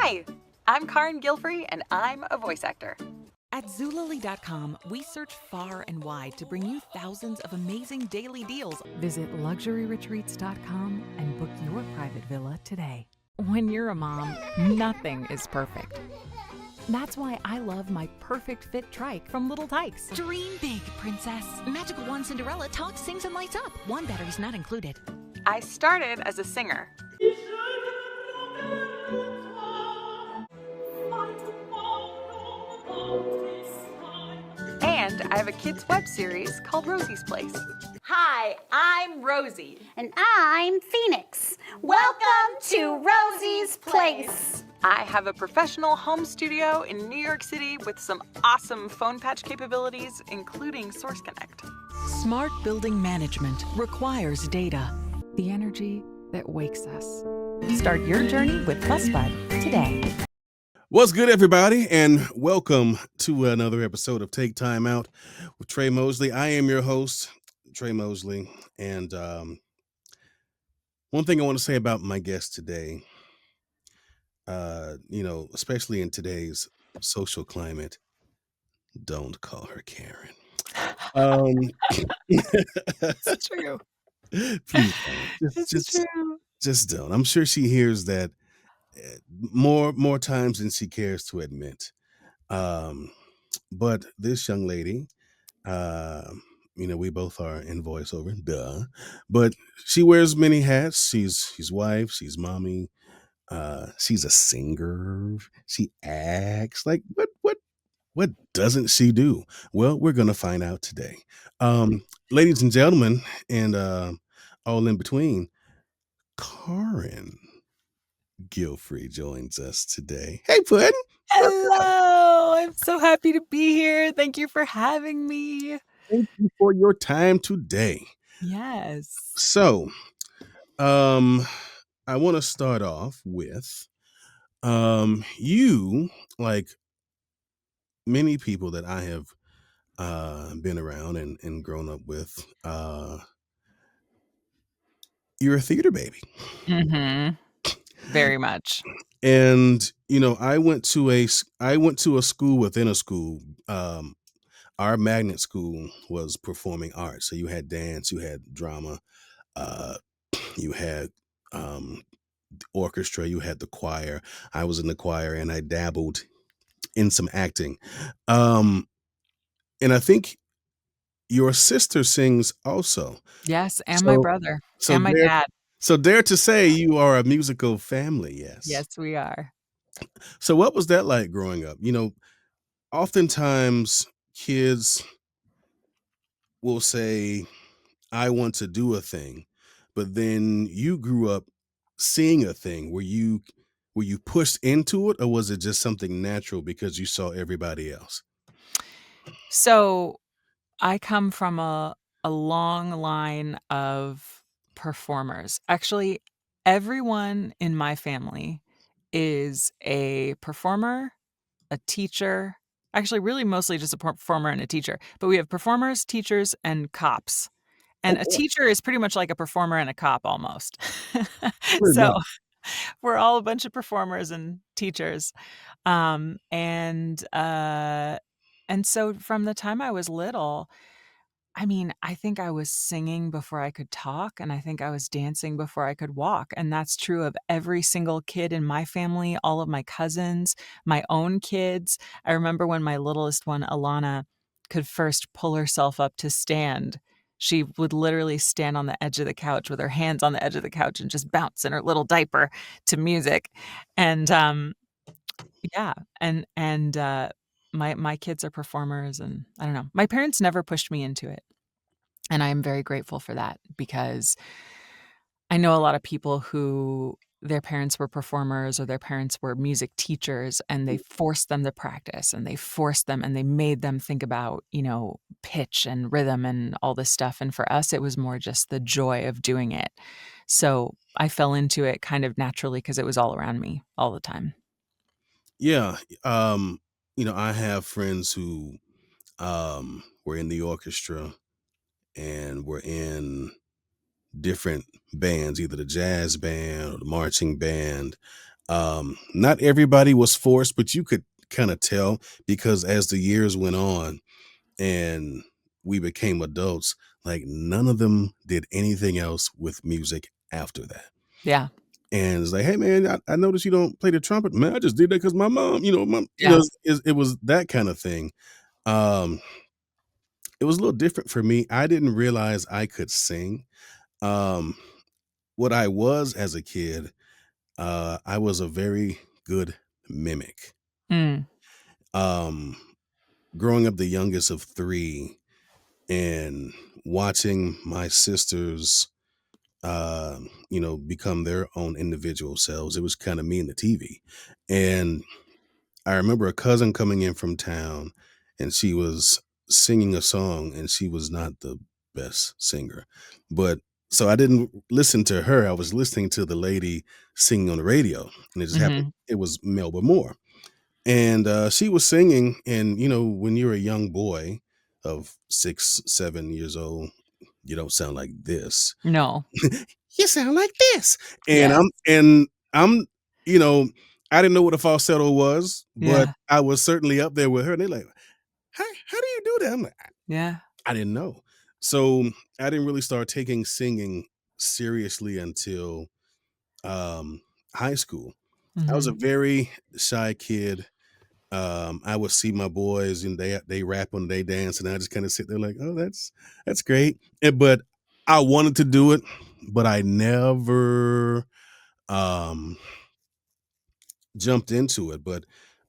Hi, I'm Carin Gilfry, and I'm a voice actor. At Zulily.com, we search far and wide to bring you thousands of amazing daily deals. Visit luxuryretreats.com and book your private villa today. When you're a mom, nothing is perfect. That's why I love my perfect fit trike from Little Tykes. Dream big, princess. Magical Wand Cinderella talks, sings, and lights up. One battery's not included. I started as a singer. And I have a kids' web series called Rosie's Place. Hi, I'm Rosie. And I'm Phoenix. Welcome to Rosie's Place. I have a professional home studio in New York City with some awesome phone patch capabilities, including Source Connect. Smart building management requires data. The energy that wakes us. Start your journey with PlusBud today. What's good, everybody, and welcome to another episode of Take Time Out with Tre Mosley. I am your host, Tre Mosley, and one thing I want to say about my guest today, especially in today's social climate, don't call her Carin. It's true. Please don't. Just don't. I'm sure she hears that more times than she cares to admit. But this young lady, we both are in voiceover, duh. But she wears many hats. She's wife, she's mommy, she's a singer, she acts. Like what doesn't she do? Well, we're gonna find out today. Ladies and gentlemen, and all in between, Carin Gilfry joins us today. Hey, Puddin'. Hello, I'm so happy to be here. Thank you for having me. Thank you for your time today. Yes. So, I want to start off with you, like many people that I have been around and grown up with, you're a theater baby. Mm-hmm. Very much. And I went to a school within a school. Our magnet school was performing arts. So you had dance, you had drama, you had orchestra, you had the choir. I was in the choir and I dabbled in some acting. And I think your sister sings also. Yes, and my brother and my dad. So dare to say you are a musical family, yes. Yes, we are. So what was that like growing up? Oftentimes kids will say, I want to do a thing, but then you grew up seeing a thing. Were you pushed into it, or was it just something natural because you saw everybody else? So I come from a long line of performers. Actually, everyone in my family is a performer, a teacher, actually really mostly just a performer and a teacher. But we have performers, teachers, and cops. And a teacher is pretty much like a performer and a cop almost. So we're all a bunch of performers and teachers. And so from the time I was little, I mean, I think I was singing before I could talk, and I think I was dancing before I could walk. And that's true of every single kid in my family, all of my cousins, my own kids. I remember when my littlest one, Alana, could first pull herself up to stand. She would literally stand on the edge of the couch with her hands on the edge of the couch and just bounce in her little diaper to music. And yeah, and my kids are performers, and I don't know. My parents never pushed me into it. And I am very grateful for that, because I know a lot of people who their parents were performers or their parents were music teachers, and they forced them to practice, and they forced them and they made them think about, pitch and rhythm and all this stuff. And for us, it was more just the joy of doing it. So I fell into it kind of naturally because it was all around me all the time. Yeah. I have friends who were in the orchestra and were in different bands, either the jazz band or the marching band. Not everybody was forced, but you could kind of tell because as the years went on and we became adults, like none of them did anything else with music after that. Yeah. And it's like, hey man, I noticed you don't play the trumpet. Man, I just did that because my mom, Yeah. it was that kind of thing. Um, it was a little different for me. I didn't realize I could sing. Um, what I was as a kid, I was a very good mimic. Mm. Um, growing up the youngest of three and watching my sisters, become their own individual selves, it was kind of me and the TV. And I remember a cousin coming in from town and she was singing a song and she was not the best singer. But so I didn't listen to her. I was listening to the lady singing on the radio. And it just happened. Mhm. It was Melba Moore. And she was singing. And, when you're a young boy of 6, 7 years old, you don't sound like this. No. You sound like this. And Yeah. I'm, you know, I didn't know what a falsetto was, but Yeah. I was certainly up there with her. And they're like, how do you do that? I'm like, Yeah. I didn't know. So I didn't really start taking singing seriously until high school. I was a Mhm. very shy kid. I would see my boys and they rap and they dance, and I just kind of sit there like, oh, that's great. But I wanted to do it, but I never um jumped into it. But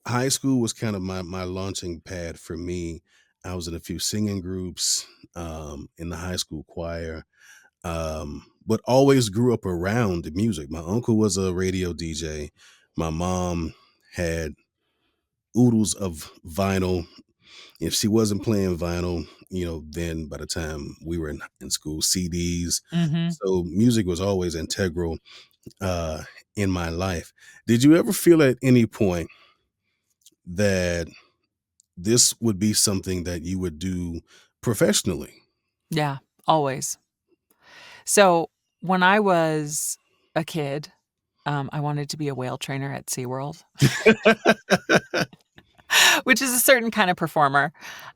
high school was kind of my launching pad for me. I was in a few singing groups, in the high school choir, but always grew up around the music. My uncle was a radio DJ. My mom had oodles of vinyl. If she wasn't playing vinyl, then by the time we were in school, CDs. Mhm. So music was always integral uh, in my life. Did you ever feel at any point that this would be something that you would do professionally? Yeah, always. So, when I was a kid, I wanted to be a whale trainer at SeaWorld, which is a certain kind of performer.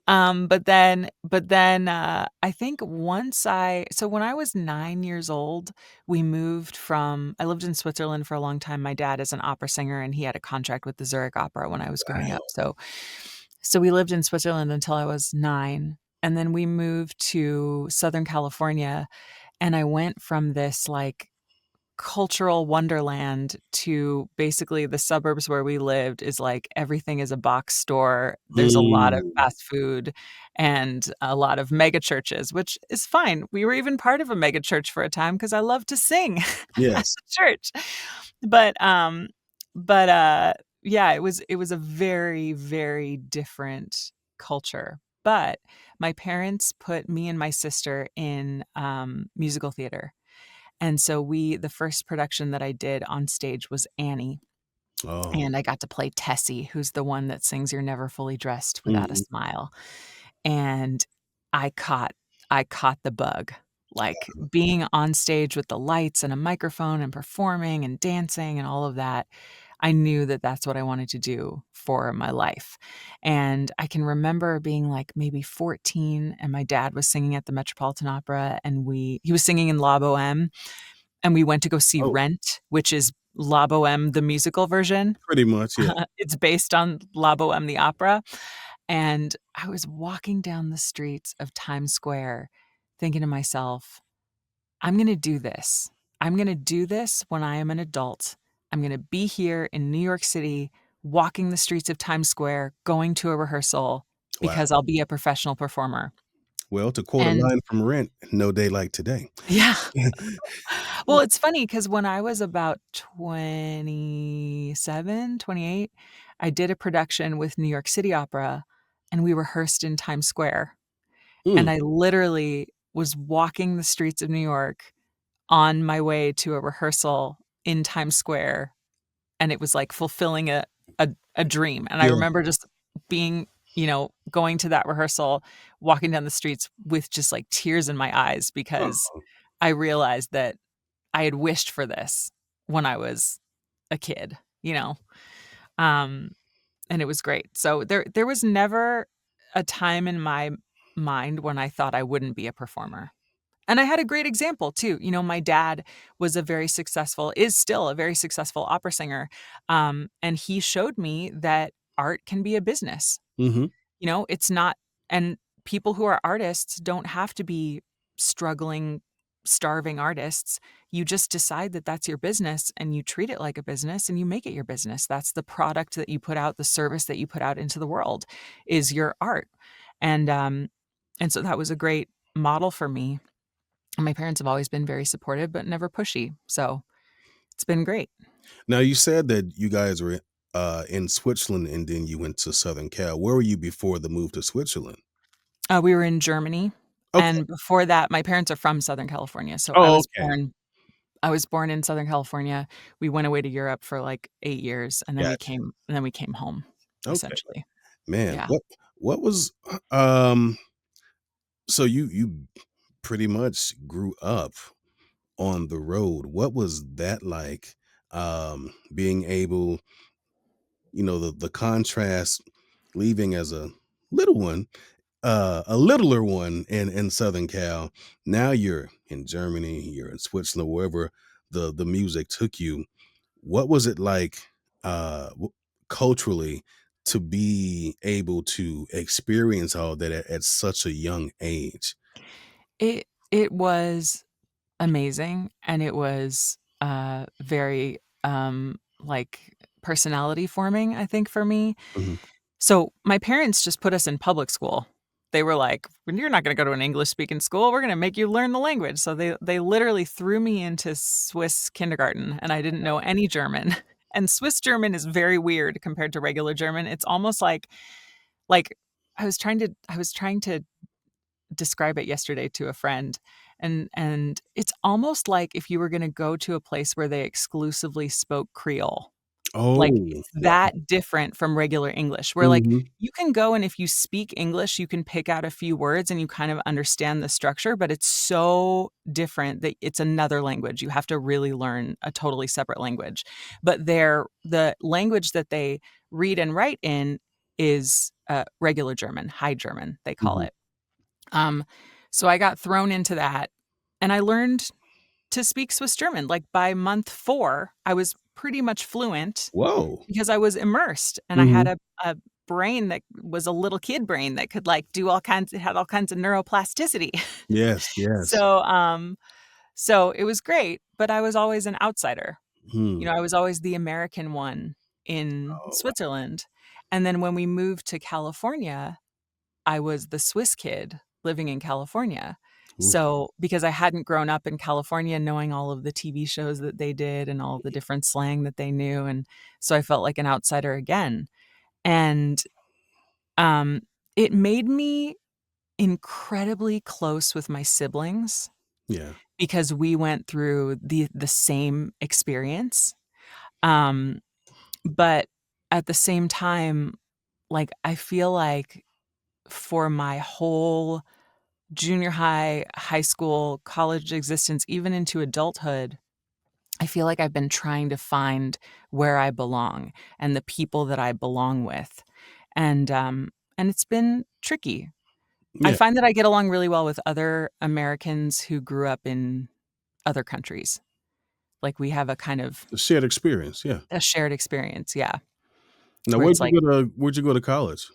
But then, I think when I was 9 years old, I lived in Switzerland for a long time. My dad is an opera singer, and he had a contract with the Zurich Opera when I was growing up. Wow. So we lived in Switzerland until I was 9, and then we moved to Southern California, and I went from this, like, cultural wonderland to basically the suburbs where we lived is like everything is a box store. There's a lot of Mm, fast food and a lot of mega churches, which is fine. We were even part of a mega church for a time because I love to sing at yes. the church. But yeah, it was a very, very different culture. But my parents put me and my sister in musical theater. And so the first production that I did on stage was Annie, Oh. and I got to play Tessie, who's the one that sings "You're Never Fully Dressed Without a Mhm. Smile." And I caught I caught the bug. Like, being on stage with the lights and a microphone and performing and dancing and all of that, I knew that that's what I wanted to do for my life. And I can remember being, like, maybe 14, and my dad was singing at the Metropolitan Opera, and he was singing in La Boheme, and we went to go see Oh, Rent, which is La Boheme, the musical version. pretty much, yeah. It's based on La Boheme, the opera, and I was walking down the streets of Times Square thinking to myself, "I'm gonna do this. I'm gonna do this when I am an adult. I'm gonna be here in New York City, walking the streets of Times Square, going to a rehearsal Wow. because I'll be a professional performer." Well, to quote a And line from Rent, "No day like today." yeah. Well, it's funny because when I was about 27, 28, I did a production with New York City Opera, and we rehearsed in Times Square, and Mm, I literally was walking the streets of New York on my way to a rehearsal in Times Square, and it was like fulfilling a dream, and I yeah. remember just being, going to that rehearsal, walking down the streets with just, like, tears in my eyes because Oh, I realized that I had wished for this when I was a kid. you know. Um, and it was great. So there was never a time in my mind when I thought I wouldn't be a performer. And I had a great example too. My dad was is still a very successful opera singer. And he showed me that art can be a business. Mm-hmm. It's not, and people who are artists don't have to be struggling, starving artists. You just decide that that's your business and you treat it like a business and you make it your business. That's the product that you put out, the service that you put out into the world is your art. And so that was a great model for me. And my parents have always been very supportive, but never pushy. So it's been great. Now, you said that you guys were in Switzerland and then you went to Southern Cal. Where were you before the move to Switzerland? We were in Germany. Okay. And before that, my parents are from Southern California. So Oh, okay. I was born in Southern California. We went away to Europe for like 8 years and then Gotcha. we came home, Okay. essentially. Man, Yeah. what was so you pretty much grew up on the road. What was that like? Being able, the contrast, leaving as a little one, a littler one in Southern Cal. Now you're in Germany, you're in Switzerland, wherever the music took you. What was it like culturally to be able to experience all that at such a young age? It was amazing, and it was, very, like, personality forming, I think, for me. Mhm. So, my parents just put us in public school. They were like, "Well, you're not gonna go to an English-speaking school, we're gonna make you learn the language." So they literally threw me into Swiss kindergarten, and I didn't know any German. And Swiss German is very weird compared to regular German. It's almost like, I was trying to describe it yesterday to a friend, and it's almost like if you were gonna go to a place where they exclusively spoke Creole. Like, Oh, it's wow. that different from regular English, where, like, Mhm. you can go and if you speak English, you can pick out a few words and you kind of understand the structure, but it's so different that it's another language. You have to really learn a totally separate language. But the language that they read and write in is, regular German, High German, they call Mhm. it. Um, so I got thrown into that, and I learned to speak Swiss German. Like, by month 4, I was pretty much fluent Whoa. because I was immersed, and I had Mhm. a brain that was a little kid brain that could, like, do all kinds it had all kinds of neuroplasticity. Yes, yes. So, so it was great, but I was always an outsider. Hmm. I was always the American one in Oh, wow. Switzerland, and then when we moved to California, I was the Swiss kid living in California. Oof. So, because I hadn't grown up in California knowing all of the TV shows that they did and all the different slang that they knew, and so I felt like an outsider again. And, um, it made me incredibly close with my siblings Yeah. because we went through the same experience. Um, but at the same time, like, I feel like for my whole junior high, high school, college existence, even into adulthood, I feel like I've been trying to find where I belong and the people that I belong with. And it's been tricky. I Yeah. find that I get along really well with other Americans who grew up in other countries. Like, we have a kind of A shared experience. Yeah. a shared experience, yeah, Now, where it's like where'd you go to college?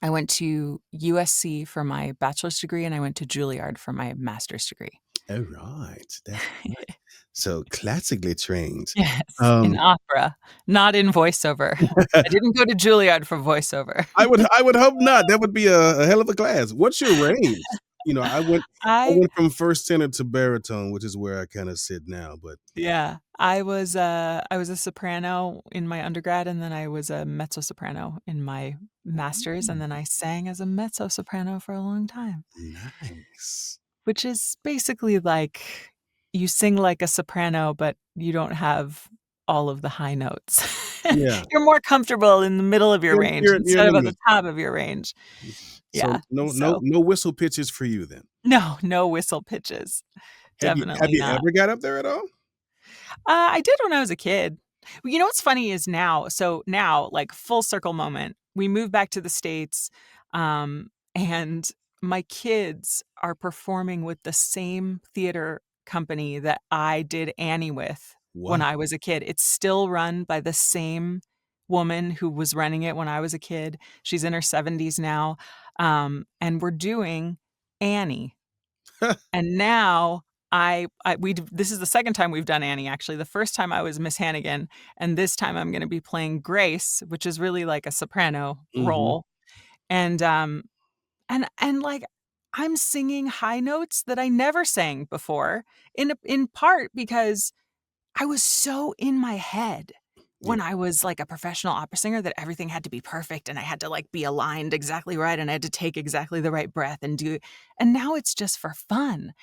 I went to USC for my bachelor's degree, and I went to Juilliard for my master's degree. All right. That's right. So classically trained. Yes, in Um, opera, not in voiceover. I didn't go to Juilliard for voiceover. I would hope not. That would be a hell of a class. What's your range? I I went from first tenor to baritone, which is where I kind of sit now. But Yeah, I was a soprano in my undergrad, and then I was a mezzo soprano in my master's, and then I sang as a mezzo soprano for a long time, nice. which is basically like you sing like a soprano, but you don't have all of the high notes. Yeah. You're more comfortable in the middle of your range You're in instead the of at the middle. top of your range. So Yeah, so no whistle pitches for you then. no whistle pitches. Have you Definitely have you not. ever got up there at all? I did when I was a kid. Well, you know what's funny is now, like full circle moment, we moved back to the States, and my kids are performing with the same theater company that I did Annie with when Wow. I was a kid. It's still run by the same woman who was running it when I was a kid. She's in her 70s now, and we're doing Annie. And now this is the second time we've done Annie, actually. The first time I was Miss Hannigan, and this time I'm gonna be playing Grace, which is really like a soprano Hmm. role. And, like, I'm singing high notes that I never sang before, in part because I was so in my head Yeah. when I was, like, a professional opera singer that everything had to be perfect, and I had to, like, be aligned exactly right, and I had to take exactly the right breath and now it's just for fun,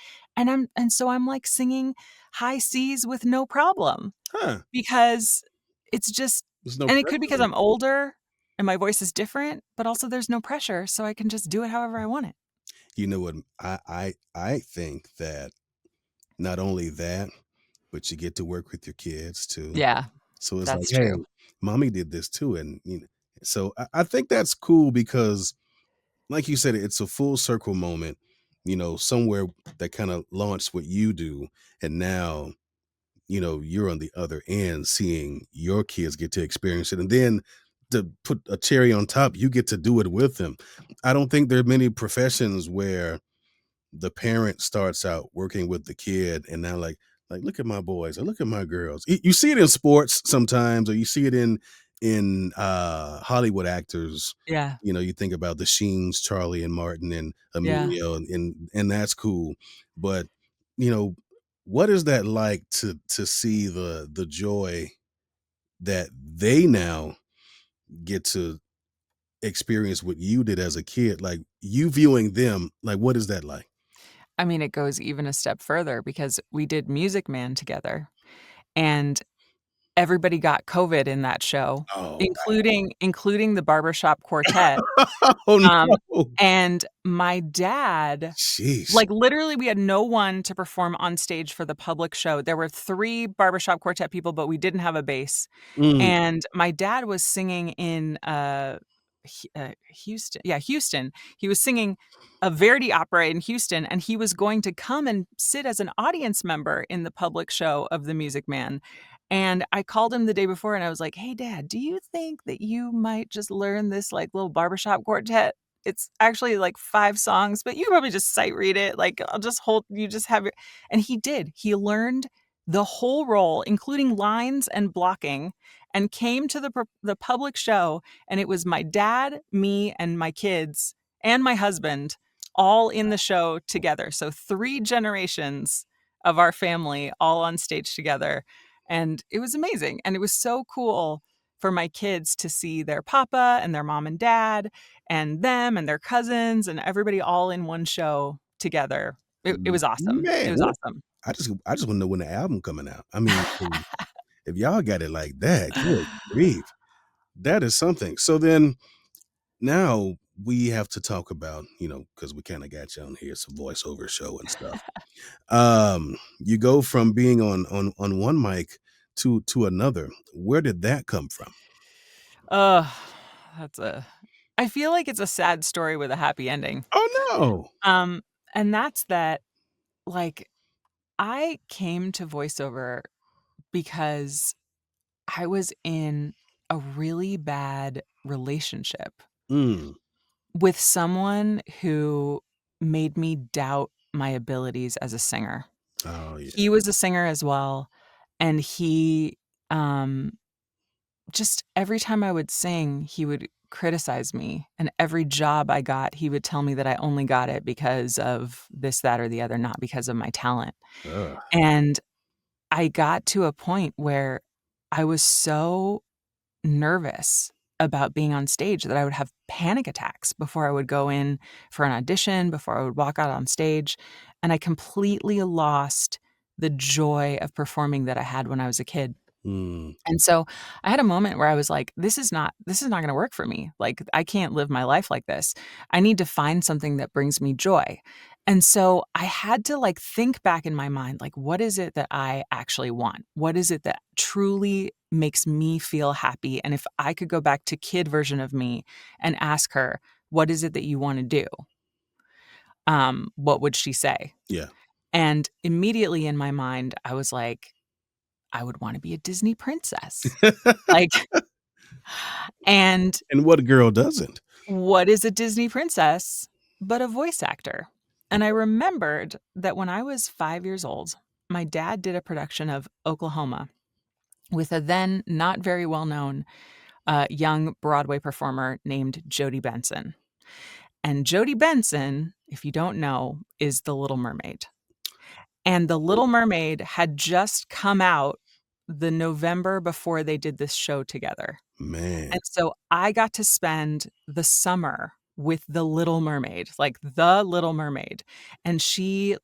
so I'm, like, singing high Cs with no problem Huh. because it's just There's no and it could be pressure because then. I'm older and my voice is different, but also there's no pressure, so I can just do it however I want it. You know what? I think that not only that, but you get to work with your kids too. Yeah, So it's like, that's hey, true. mommy did this too, and so I think that's cool because, like you said, it's a full circle moment. Somewhere that kind of launched what you do, and now you're on the other end, seeing your kids get to experience it, and then to put a cherry on top, you get to do it with them. I don't think there are many professions where the parent starts out working with the kid and now like look at my boys or look at my girls. You see it in sports sometimes, or you see it in Hollywood actors. Yeah, You think about the Sheens, Charlie and Martin and yeah. Emilio, and that's cool. But you know what is that like to see the joy that they now get to experience what you did as a kid, like you viewing them, like what is that like? I mean, it goes even a step further because we did Music Man together, and everybody got COVID in that show, Oh. including the barbershop quartet, Oh, um, no. and my dad Sheesh. like, literally, we had no one to perform on stage for the public show. There were 3 barbershop quartet people, but we didn't have a bass, Mm, and my dad was singing in, Houston. He was singing a Verdi opera in Houston, and he was going to come and sit as an audience member in the public show of The Music Man, and I called him the day before, and I was like, "Hey, Dad, do you think that you might just learn this, like, little barbershop quartet? It's actually, like, 5 songs, but you can probably just sight read it, like, I'll just hold you just have your" and he did. He learned the whole role, including lines and blocking, and came to the public show, and it was my dad, me, and my kids, and my husband all in the show together. So 3 generations of our family all on stage together, and it was amazing, and it was so cool for my kids to see their papa and their mom and dad and them and their cousins and everybody all in one show together. It was awesome. It man, was what awesome. I just wanna know when the album coming out. I mean, if y'all got it like that, good grief. That is something. So then now we have to talk about, because we kinda got you on here, it's a voiceover show and stuff. You go from being on one mic to another. Where did that come from? Ugh, that's a I feel like it's a sad story with a happy ending. Oh, no. Um, and that's that, like, I came to voiceover because I was in a really bad relationship Mm. with someone who made me doubt my abilities as a singer. Oh, yeah. He was a singer as well, and he, um just every time I would sing, he would criticize me, and every job I got, he would tell me that I only got it because of this, that, or the other, not because of my talent. Ugh. And I got to a point where I was so nervous about being on stage that I would have panic attacks before I would go in for an audition, before I would walk out on stage, and I completely lost the joy of performing that I had when I was a kid. Mm. And so I had a moment where I was like, this is not gonna work for me. Like, I can't live my life like this. I need to find something that brings me joy. And so I had to, like, think back in my mind, like, what is it that I actually want? What is it that truly makes me feel happy. And if I could go back to kid version of me and ask her, what is it that you want to do? What would she say? Yeah. And immediately in my mind, I was like, I would want to be a Disney princess. Like, and And what girl doesn't? what is a Disney princess but a voice actor? And I remembered that when I was 5 years old, my dad did a production of Oklahoma with a then not very well-known young Broadway performer named Jodie Benson. And Jodie Benson, if you don't know, is The Little Mermaid. And The Little Mermaid had just come out the November before they did this show together. Man. And so I got to spend the summer with The Little Mermaid, like The Little Mermaid. And she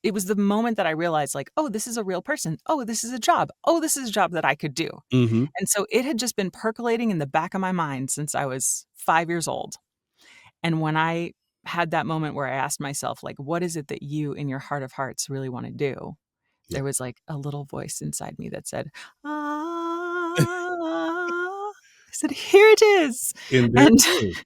it was the moment that I realized like, oh, this is a real person. Oh, this is a job. Oh, this is a job that I could do. Mm-hmm. And so it had just been percolating in the back of my mind since I was 5 years old. And when I had that moment where I asked myself, like, what is it that you in your heart of hearts really want to do? Yeah. There was like a little voice inside me that said, ah. I said, here it is. And there And it is.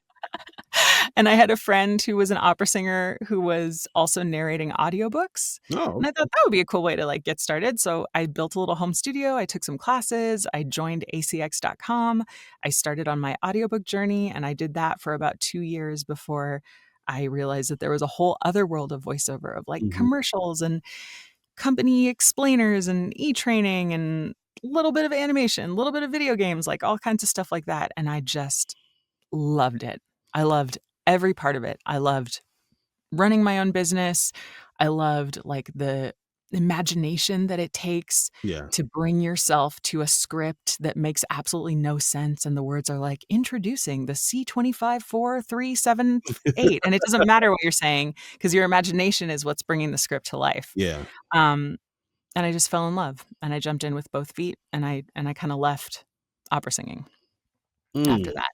and I had a friend who was an opera singer who was also narrating audiobooks. Oh, And I thought that would be a cool way to like get started. So I built a little home studio. I took some classes. I joined acx.com. I started on my audiobook journey, and I did that for about 2 years before I realized that there was a whole other world of voiceover of like Mhm. commercials and company explainers and e-training and a little bit of animation, a little bit of video games, like all kinds of stuff like that. And I just loved it. I loved every part of it. I loved running my own business. I loved like the imagination that it takes Yeah. to bring yourself to a script that makes absolutely no sense. And the words are like introducing the C254378. And it doesn't matter what you're saying because your imagination is what's bringing the script to life. Yeah. And I just fell in love and I jumped in with both feet and I kind of left opera singing after Mm. that.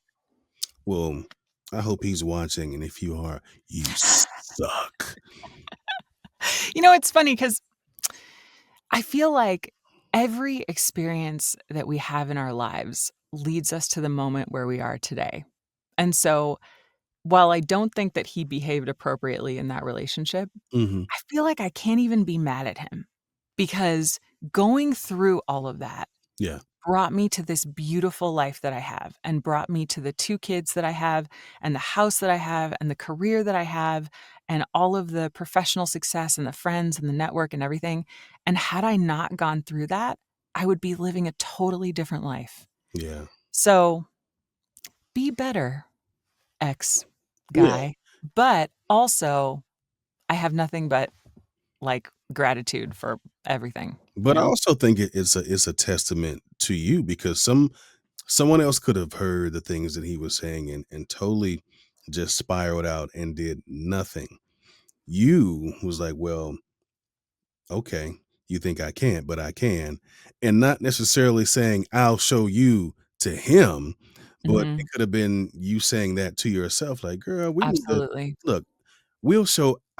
Well, I hope he's watching, and if you are, you suck. You know, it's funny because I feel like every experience that we have in our lives leads us to the moment where we are today. And so while I don't think that he behaved appropriately in that relationship, Mm-hmm. I feel like I can't even be mad at him because going through all of that Yeah. brought me to this beautiful life that I have and brought me to the 2 kids that I have and the house that I have and the career that I have and all of the professional success and the friends and the network and everything. And had I not gone through that, I would be living a totally different life. Yeah. So be better, ex Yeah. guy. But also, I have nothing but like gratitude for everything. But I also think it's a testament to you because someone else could have heard the things that he was saying and totally just spiraled out and did nothing. You was like, well, okay, you think I can't, but I can. And not necessarily saying I'll show you to him, but it Mhm. could have been you saying that to yourself, like, girl, we need to Absolutely. look,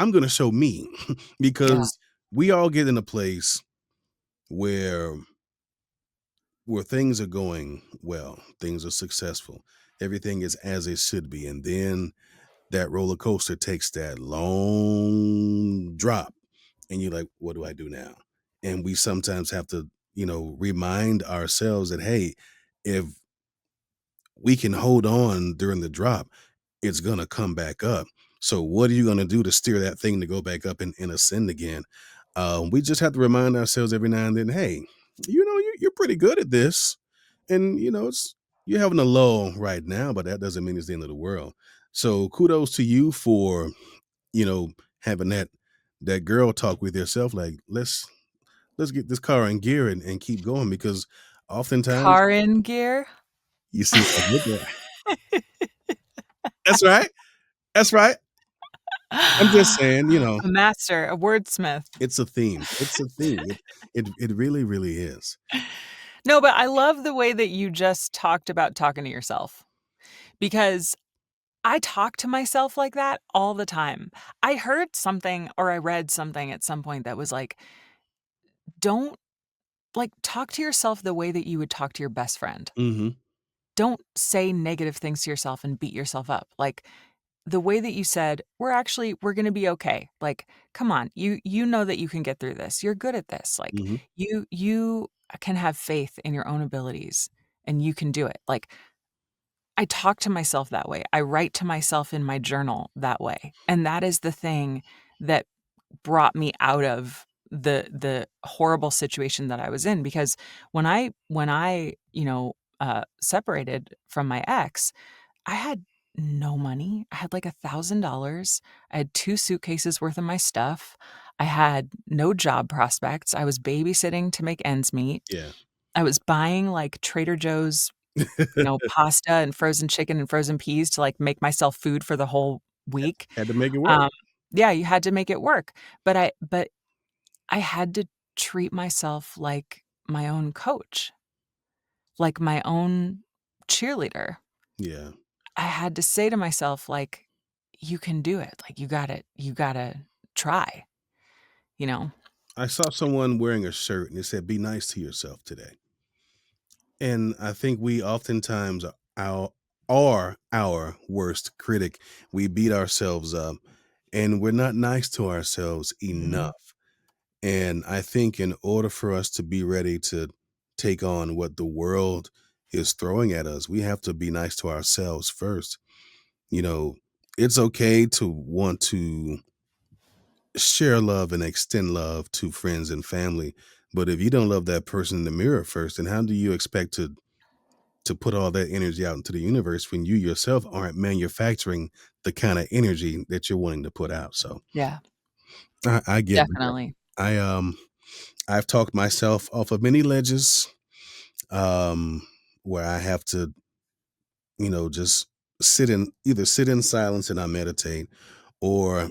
I'm gonna show me Yeah. because we all get in a place where things are going well, things are successful, everything is as it should be, and then that roller coaster takes that long drop, and you're like, "What do I do now?" And we sometimes have to, remind ourselves that, hey, if we can hold on during the drop, it's gonna come back up. So what are you gonna do to steer that thing to go back up and ascend again? We just have to remind ourselves every now and then, hey, you're pretty good at this, and you're having a lull right now, but that doesn't mean it's the end of the world. So kudos to you for having that girl talk with yourself, like let's get this car in gear and keep going, because oftentimes Carin gear. you see what I did there. That's right. That's right. I'm just saying, A master, a wordsmith. it's a theme. It's a theme. It really, really is. No, but I love the way that you just talked about talking to yourself because I talk to myself like that all the time. I heard something or I read something at some point that was like, don't like, talk to yourself the way that you would talk to your best friend. Mhm. Don't say negative things to yourself and beat yourself up. Like, the way that you said, we're gonna be okay." Like, come on, you know that you can get through this. You're good at this. Like, Mhm. you can have faith in your own abilities, and you can do it. Like, I talk to myself that way. I write to myself in my journal that way, and that is the thing that brought me out of the horrible situation that I was in, because when I, separated from my ex, I had no money. I had like $1,000. I had 2 suitcases worth of my stuff. I had no job prospects. I was babysitting to make ends meet. Yeah. I was buying like Trader Joe's, pasta and frozen chicken and frozen peas to like make myself food for the whole week. Had to make it work. Um, yeah, you had to make it work. But I had to treat myself like my own coach, like my own cheerleader. Yeah. I had to say to myself, like, "You can do it. Like, you gotta try," you know? I saw someone wearing a shirt and it said, "Be nice to yourself today." And I think we oftentimes are our worst critic. We beat ourselves up and we're not nice to ourselves Mhm. enough. And I think in order for us to be ready to take on what the world is throwing at us, we have to be nice to ourselves first. You know, it's okay to want to share love and extend love to friends and family. But if you don't love that person in the mirror first, then how do you expect to put all that energy out into the universe when you yourself aren't manufacturing the kind of energy that you're wanting to put out? So Yeah, I get that. definitely. I I've talked myself off of many ledges um where I have to, just sit in silence and I meditate, or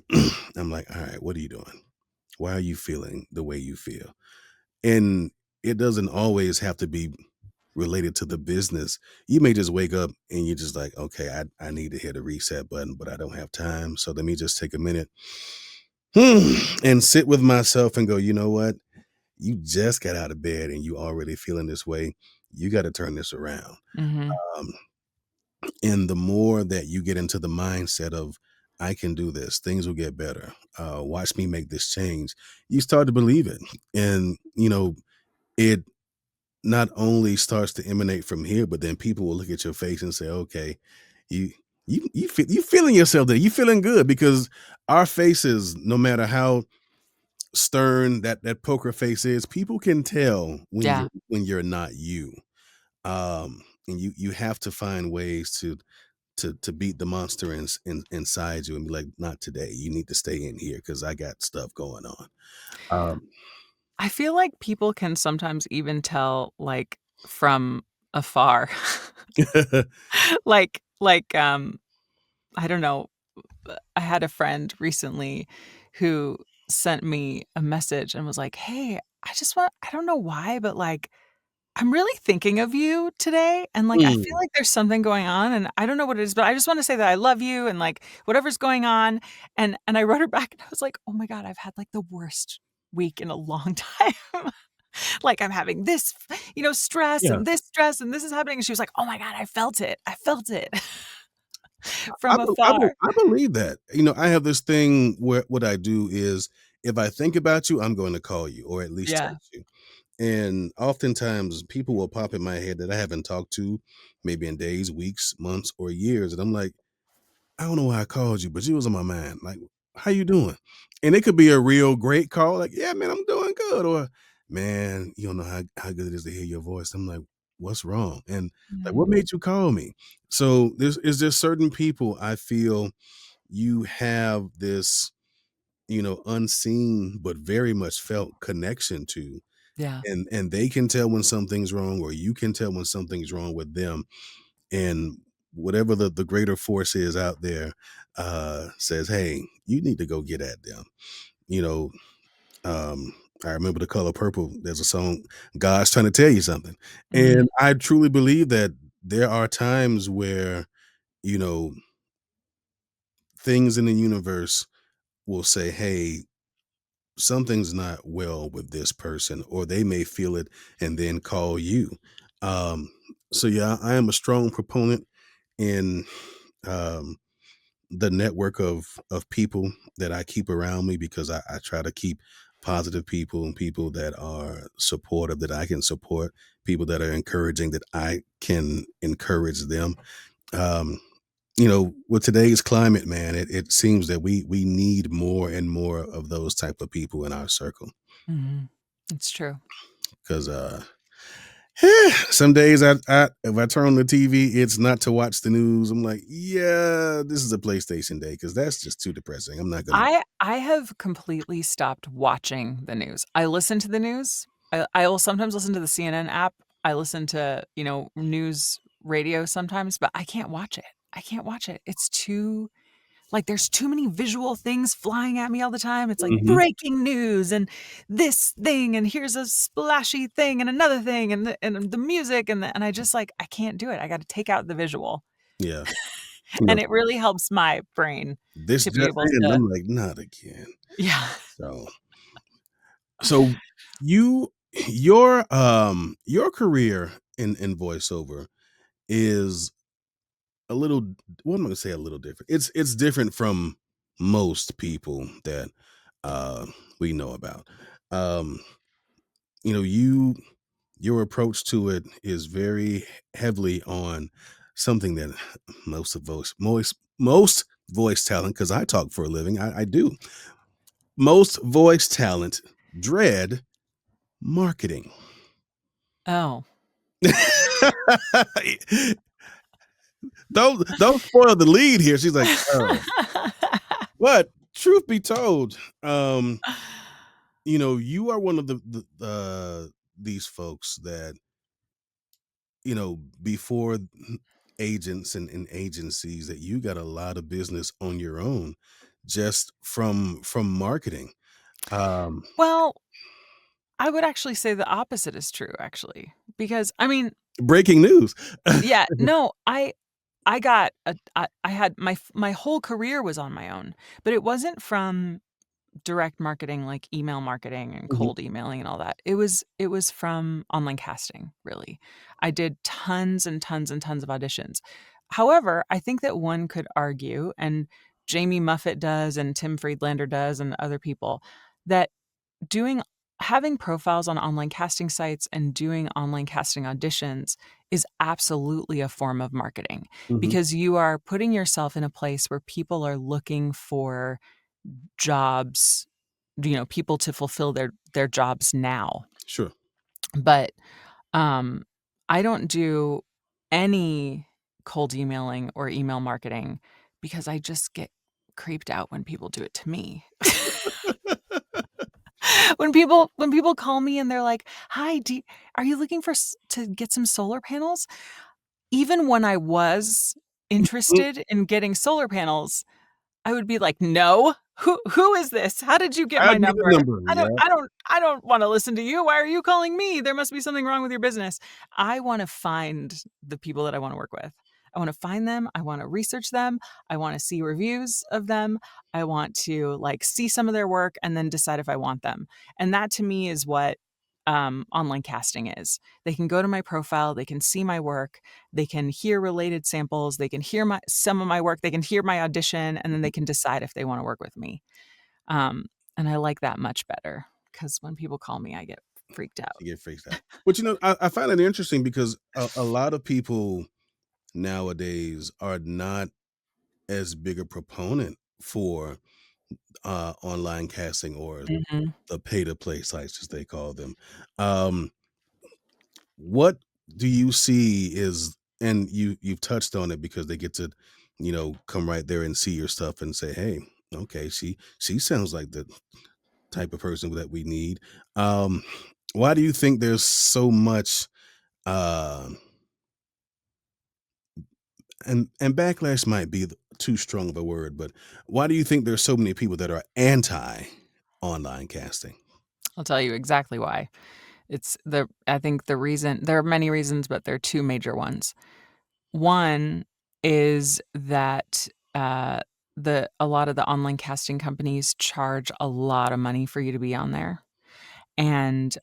I'm like, all right, what are you doing? Why are you feeling the way you feel? And it doesn't always have to be related to the business. You may just wake up and you're just like, okay, I need to hit a reset button, but I don't have time. So let me just take a minute and sit with myself and go, you know what? You just got out of bed and you already feeling this way. You got to turn this around. Mhm. Um, and the more that you get into the mindset of, I can do this, things will get better. Watch me make this change. You start to believe it. And, it not only starts to emanate from here, but then people will look at your face and say, "Okay, you you feeling yourself there. You feeling good," because our faces, no matter how stern that poker face is, people can tell Yeah. when you're not you. And you have to find ways to beat the monster inside you and be like, "Not today. You need to stay in here because I got stuff going on." Um, I feel like people can sometimes even tell, like, from afar. Like, I don't know, I had a friend recently who sent me a message and was like, "Hey, I don't know why, but, like, I'm really thinking of you today, and, like, I feel mm, like there's something going on, and I don't know what it is, but I just wanna say that I love you and, like, whatever's going on." And I wrote her back and I was like, "Oh my god, I've had, like, the worst week in a long time." Like, I'm having this, yeah. stress, and this is happening, and she was like, "Oh my god, I felt it. I felt it I from be I be afar." I believe that. I have this thing where what I do is if I think about you, I'm going to call you or at least Yeah. text you. And oftentimes people will pop in my head that I haven't talked to maybe in days, weeks, months, or years. And I'm like, I don't know why I called you, but you was on my mind. Like, how you doing? And it could be a real great call, like, yeah, man, I'm doing good. Or, man, you don't know how good it is to hear your voice. I'm like, what's wrong? And like, what Mhm. made you call me? So is there certain people I feel you have this, unseen but very much felt connection to. Yeah. And they can tell when something's wrong, or you can tell when something's wrong with them. And whatever the greater force is out there says, hey, you need to go get at them. You know, I remember The Color Purple. There's a song, God's trying to tell you something. Mhm. And I truly believe that there are times where, you know, things in the universe will say, hey, something's not well with this person, or they may feel it and then call you. Um, so yeah, I am a strong proponent in um, the network of people that I keep around me, because I try to keep positive people and people that are supportive that I can support, people that are encouraging that I can encourage them. Um, with today's climate, man, it seems that we need more and more of those type of people in our circle. Mhm. It's true. Because some days if I turn on the TV, it's not to watch the news. I'm like, yeah, this is a PlayStation day, because that's just too depressing. I'm not gonna. I have completely stopped watching the news. I listen to the news. I will sometimes listen to the CNN app. I listen to, news radio sometimes, but I can't watch it. I can't watch it. It's too like there's too many visual things flying at me all the time. It's like Mhm. breaking news and this thing and here's a splashy thing and another thing and the music and I just like I can't do it. I got to take out the visual. Yeah, you know, And it really helps my brain this to be just able in. to I'm like, not again. yeah. So, so you your career in voiceover is a little, what am I gonna say, a little different. It's different from most people that uh we know about. Um, you your approach to it is very heavily on something that most voice talent, because I talk for a living, I do. Most voice talent dread marketing. Oh. Don't spoil the lead here. She's like, oh. But truth be told, you are one of these folks that, before agents and agencies, that you got a lot of business on your own just from marketing. Um, Well, I would actually say the opposite is true actually, because I mean, breaking news. yeah, no, I got I had my whole career was on my own, but it wasn't from direct marketing like email marketing and Mhm. cold emailing and all that. It was from online casting, really. I did tons and tons and tons of auditions. However, I think that one could argue, and Jamie Muffett does and Tim Friedlander does and other people, that doing having profiles on online casting sites and doing online casting auditions is absolutely a form of marketing, Mhm. because you are putting yourself in a place where people are looking for jobs, people to fulfill their jobs now. Sure. But um I don't do any cold emailing or email marketing because I just get creeped out when people do it to me. When people call me and they're like, "Hi, are you looking to get some solar panels?" Even when I was Mm, interested in getting solar panels, I would be like, "No. Who is this? How did you get how'd my you get the number? number? I don't Yeah. I don't I don't wanna listen to you. Why are you calling me? There must be something wrong with your business." I wanna find the people that I wanna work with. I wanna find them, I wanna research them, I wanna see reviews of them, I want to, like, see some of their work and then decide if I want them. And that to me is what, online casting is. They can go to my profile, they can see my work, they can hear related samples, they can hear some of my work, they can hear my audition, and then they can decide if they wanna work with me. Um, and I like that much better because when people call me, I get freaked out. You get freaked out. But I find it interesting because a lot of people nowadays are not as big a proponent for online casting, or Mhm. the pay to play sites, as they call them. Um, what do you see is, and you've touched on it, because they get to, come right there and see your stuff and say, hey, okay, she sounds like the type of person that we need. Um, why do you think there's so much uh and backlash might be too strong of a word, but why do you think there's so many people that are anti online casting? I'll tell you exactly why. I think the reason there are many reasons, but there are two major ones. One is that a lot of the online casting companies charge a lot of money for you to be on there. And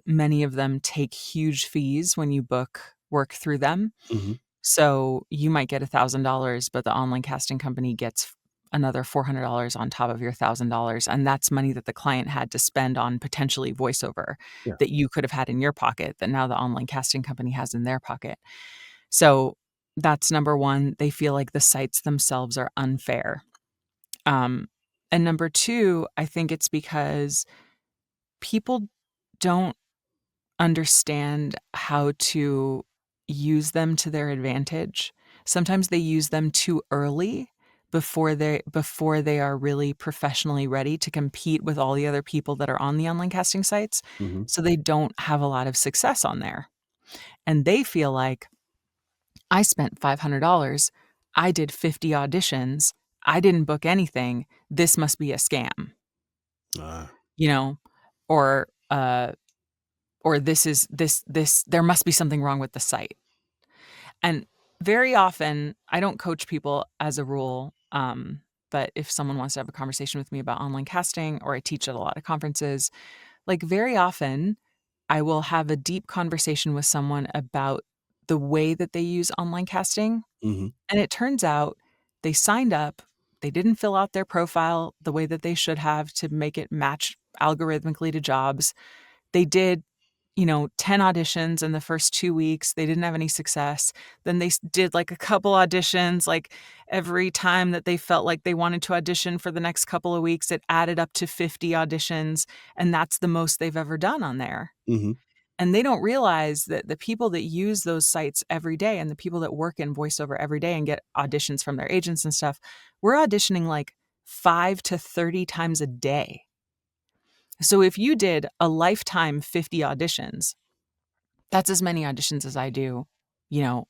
many of them take huge fees when you book work through them. Hmm. So you might get $1,000, but the online casting company gets another $400 on top of your $1,000. And that's money that the client had to spend on potentially voiceover Yeah. that you could have had in your pocket that now the online casting company has in their pocket. So that's number one. They feel like the sites themselves are unfair. And number two, I think it's because people don't understand how to use them to their advantage. Sometimes they use them too early before they are really professionally ready to compete with all the other people that are on the online casting sites. Hmm. So they don't have a lot of success on there. And they feel like I spent $500, I did 50 auditions, I didn't book anything. This must be a scam, Ah. you know, or this there must be something wrong with the site. And very often, I don't coach people as a rule, but if someone wants to have a conversation with me about online casting, or I teach at a lot of conferences, like very often, I will have a deep conversation with someone about the way that they use online casting. Hmm. And it turns out they signed up, they didn't fill out their profile the way that they should have to make it match algorithmically to jobs. They did 10 auditions in the first 2 weeks. They didn't have any success. Then they did like a couple auditions, like every time that they felt like they wanted to audition for the next couple of weeks, it added up to 50 auditions. And that's the most they've ever done on there. Hmm. And they don't realize that the people that use those sites every day and the people that work in voiceover every day and get auditions from their agents and stuff, we're auditioning like 5 to 30 times a day. So if you did a lifetime 50 auditions, that's as many auditions as I do,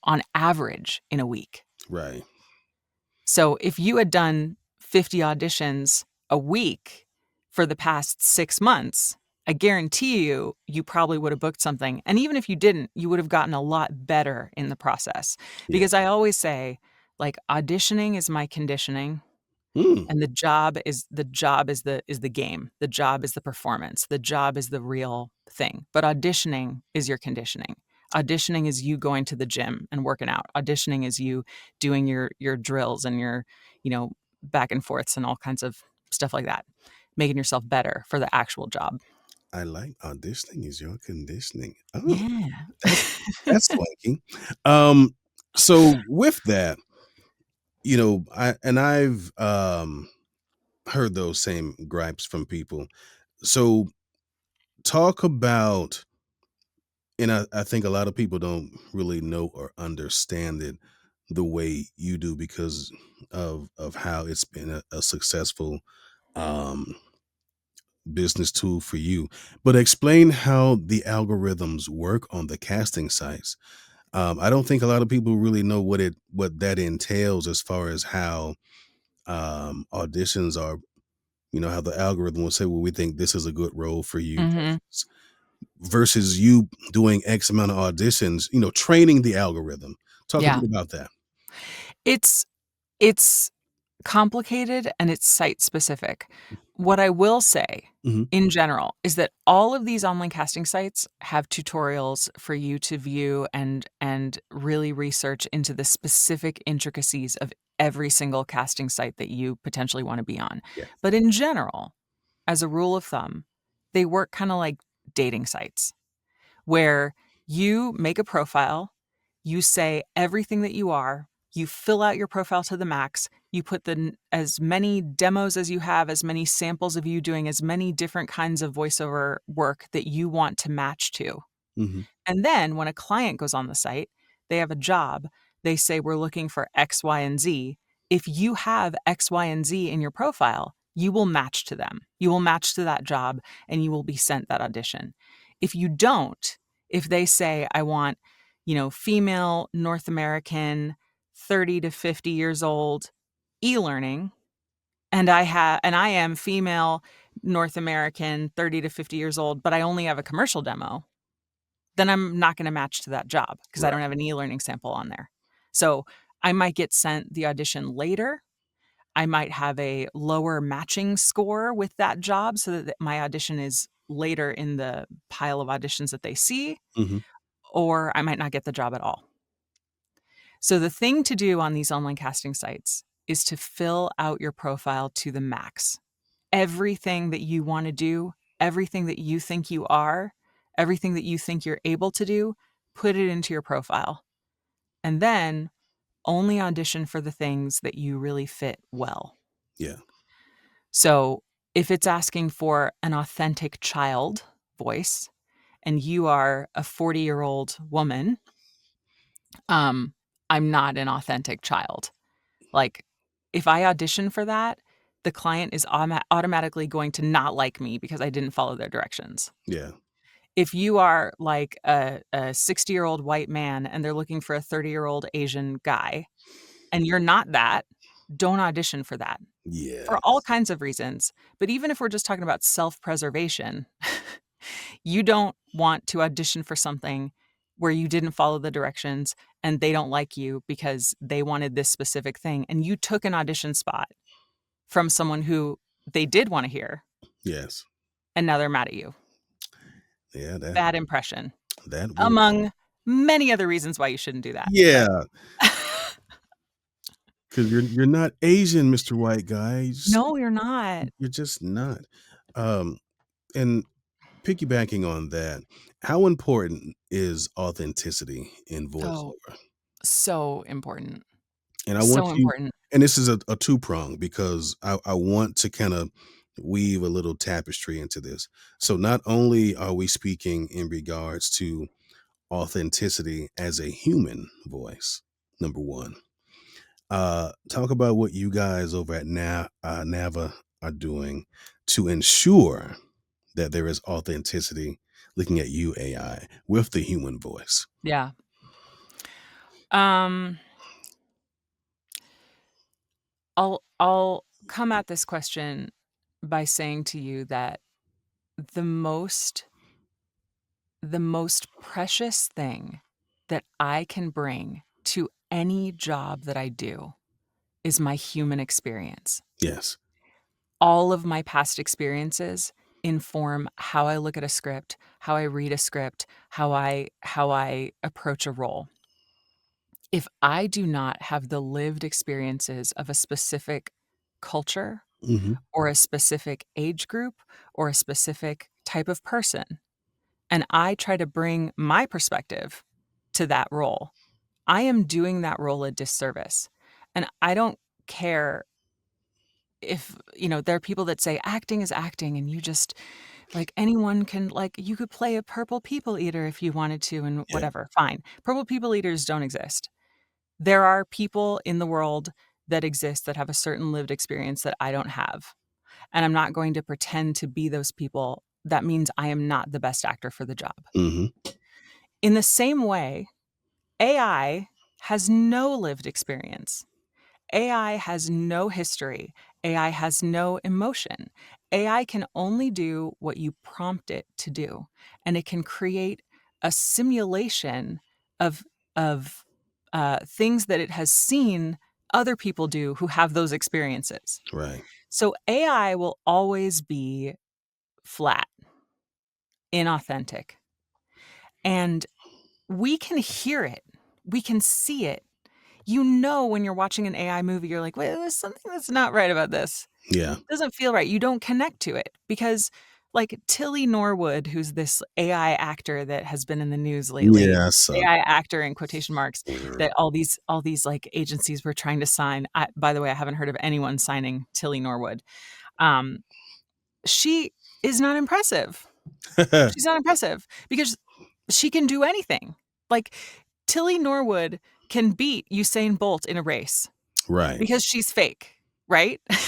on average in a week. Right. So if you had done 50 auditions a week for the past 6 months, I guarantee you, you probably would have booked something. And even if you didn't, you would have gotten a lot better in the process. Yeah. Because I always say, like, auditioning is my conditioning. Mm. And the game. The job is the performance. The job is the real thing. But auditioning is your conditioning. Auditioning is you going to the gym and working out. Auditioning is you doing your drills and your, back and forths and all kinds of stuff like that, making yourself better for the actual job. I like auditioning is your conditioning. Oh, Yeah. that's swanky. Um, so with that, I've heard those same gripes from people. So talk about, and I think a lot of people don't really know or understand it the way you do because of how it's been a successful um business tool for you. But explain how the algorithms work on the casting sites. I don't think a lot of people really know what that entails as far as how auditions are. How the algorithm will say, "Well, we think this is a good role for you," Mhm. versus you doing X amount of auditions. Training the algorithm. Talk a Yeah. bit about that. It's it's complicated and it's site specific. What I will say Hmm. in general is that all of these online casting sites have tutorials for you to view and really research into the specific intricacies of every single casting site that you potentially want to be on. Yeah. But in general, as a rule of thumb, they work kind of like dating sites where you make a profile, you say everything that you are, you fill out your profile to the max, you put as many demos as you have, as many samples of you doing as many different kinds of voiceover work that you want to match to. Hmm. And then when a client goes on the site, they have a job, they say, we're looking for X, Y, and Z. If you have X, Y, and Z in your profile, you will match to them. You will match to that job and you will be sent that audition. If you don't, if they say, I want, female, North American, 30 to 50 years old, e-learning, and I am female, North American, 30 to 50 years old, but I only have a commercial demo, then I'm not going to match to that job because I Right. don't have an e-learning sample on there. So I might get sent the audition later. I might have a lower matching score with that job so that my audition is later in the pile of auditions that they see, Hmm. or I might not get the job at all. So the thing to do on these online casting sites is to fill out your profile to the max. Everything that you want to do, everything that you think you are, everything that you think you're able to do, put it into your profile. And then only audition for the things that you really fit well. Yeah. So if it's asking for an authentic child voice and you are a 40-year-old woman, I'm not an authentic child. Like, if I audition for that, the client is automatically going to not like me because I didn't follow their directions. Yeah. If you are like a 60-year-old white man and they're looking for a 30-year-old Asian guy, and you're not that, don't audition for that. Yeah. For all kinds of reasons. But even if we're just talking about self-preservation, you don't want to audition for something where you didn't follow the directions and they don't like you because they wanted this specific thing and you took an audition spot from someone who they did want to hear Yes. and now they're mad at you. Yeah. Bad impression. That would. Among many other reasons why you shouldn't do that. Yeah. Because you're not Asian, Mr. White Guy. No, you're not. You're just not. And piggybacking on that, how important is authenticity in Oh, voiceover? so important. And I want So you, important. and this is a two-prong because I want to kind of weave a little tapestry into this. So not only are we speaking in regards to authenticity as a human voice, number one. Talk about what you guys over at NAVA are doing to ensure that there is authenticity looking at you, AI, with the human voice. Yeah. I'll come at this question by saying to you that the most precious thing that I can bring to any job that I do is my human experience. Yes. All of my past experiences inform how I look at a script, how I read a script, how I approach a role. If I do not have the lived experiences of a specific culture Hmm. or a specific age group or a specific type of person, and I try to bring my perspective to that role, I am doing that role a disservice. And I don't care if, there are people that say acting is acting and you just like anyone can, like, you could play a purple people eater if you wanted to and Yeah. whatever. Fine. Purple people eaters don't exist. There are people in the world that exist that have a certain lived experience that I don't have. And I'm not going to pretend to be those people. That means I am not the best actor for the job. Hmm. In the same way, AI has no lived experience. AI has no history. AI has no emotion. AI can only do what you prompt it to do. And it can create a simulation of, things that it has seen other people do who have those experiences. Right. So AI will always be flat, inauthentic. And we can hear it. We can see it. When you're watching an AI movie, you're like, wait, there's something that's not right about this. Yeah. It doesn't feel right. You don't connect to it because, like, Tilly Norwood, who's this AI actor that has been in the news lately, Yeah. I saw AI actor in quotation marks, her. that all these like agencies were trying to sign. By the way, I haven't heard of anyone signing Tilly Norwood. She is not impressive. She's not impressive because she can do anything. Like, Tilly Norwood can beat Usain Bolt in a race Right. because she's fake, right? And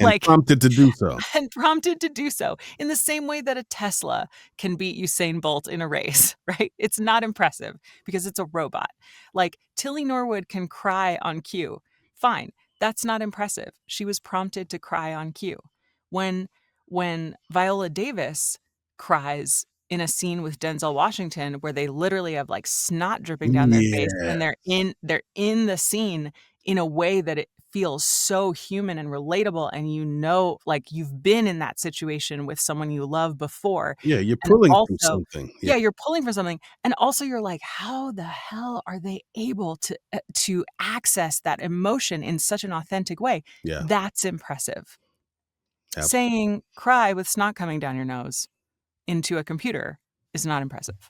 Like, prompted to do so. and prompted to do so in the same way that a Tesla can beat Usain Bolt in a race, right? It's not impressive because it's a robot. Like, Tilly Norwood can cry on cue. Fine. That's not impressive. She was prompted to cry on cue. When Viola Davis cries in a scene with Denzel Washington where they literally have like snot dripping down their face Yeah. and they're in the scene in a way that it feels so human and relatable, and you know, like you've been in that situation with someone you love before. Yeah, you're And pulling from also, something. Yeah. yeah, you're pulling for something, and also you're like, how the hell are they able to access that emotion in such an authentic way? Yeah. That's impressive. Absolutely. Saying cry with snot coming down your nose into a computer is not impressive.